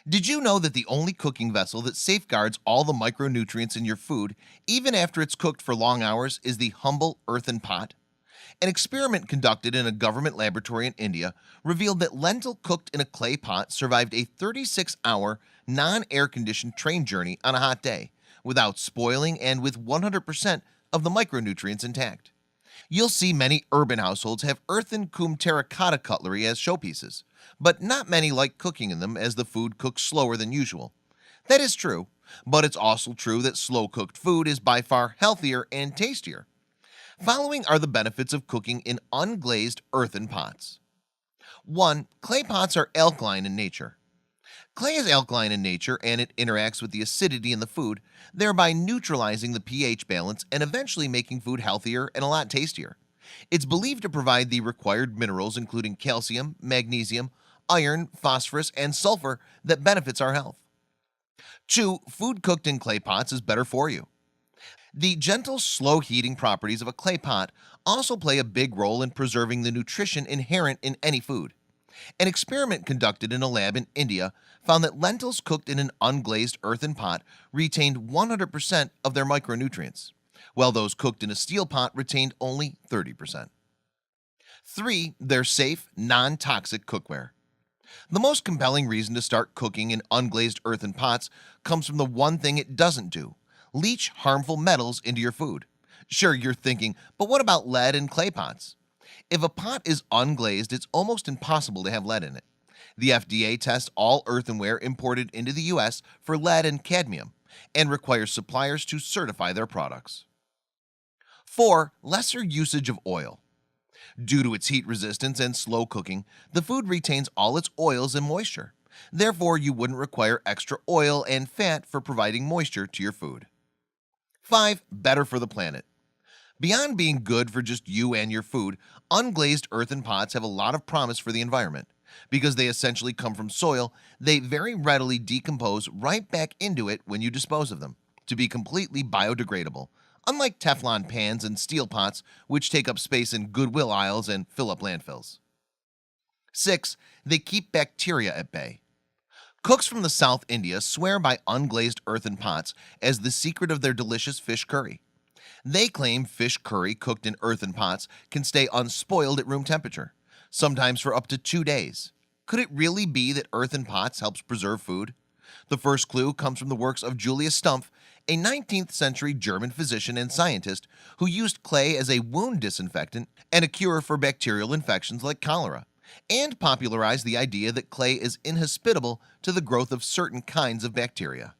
Did you know that the only cooking vessel that safeguards all the micronutrients in your food, even after it's cooked for long hours, is the humble earthen pot? An experiment conducted in a government laboratory in India revealed that lentil cooked in a clay pot survived a 36-hour non-air conditioned train journey on a hot day without spoiling and with 100% of the micronutrients intact. You'll see many urban households have earthen cum terracotta cutlery as showpieces, but not many like cooking in them as the food cooks slower than usual. That is true, but it's also true that slow cooked food is by far healthier and tastier. Following are the benefits of cooking in unglazed earthen pots. 1. Clay pots are alkaline in nature. Clay is alkaline in nature and it interacts with the acidity in the food, thereby neutralizing the pH balance and eventually making food healthier and a lot tastier. It's believed to provide the required minerals, including calcium, magnesium, iron, phosphorus, and sulfur, that benefits our health. 2. Food cooked in clay pots is better for you. The gentle, slow heating properties of a clay pot also play a big role in preserving the nutrition inherent in any food. An experiment conducted in a lab in India found that lentils cooked in an unglazed earthen pot retained 100% of their micronutrients, while those cooked in a steel pot retained only 30%. 3. They're safe, non toxic cookware. The most compelling reason to start cooking in unglazed earthen pots comes from the one thing it doesn't do: leach harmful metals into your food. Sure, you're thinking, but what about lead in clay pots? If a pot is unglazed, it's almost impossible to have lead in it. The FDA tests all earthenware imported into the US for lead and cadmium and requires suppliers to certify their products. 4. Lesser usage of oil. Due to its heat resistance and slow cooking, the food retains all its oils and moisture. Therefore, you wouldn't require extra oil and fat for providing moisture to your food. 5. Better for the planet. Beyond being good for just you and your food, unglazed earthen pots have a lot of promise for the environment. Because they essentially come from soil, they very readily decompose right back into it when you dispose of them, to be completely biodegradable, unlike Teflon pans and steel pots, which take up space in Goodwill aisles and fill up landfills. 6. They keep bacteria at bay. Cooks from the South India swear by unglazed earthen pots as the secret of their delicious fish curry. They claim fish curry cooked in earthen pots can stay unspoiled at room temperature, sometimes for up to 2 days. Could it really be that earthen pots helps preserve food? The first clue comes from the works of Julius Stumpf, a 19th century German physician and scientist who used clay as a wound disinfectant and a cure for bacterial infections like cholera, and popularized the idea that clay is inhospitable to the growth of certain kinds of bacteria.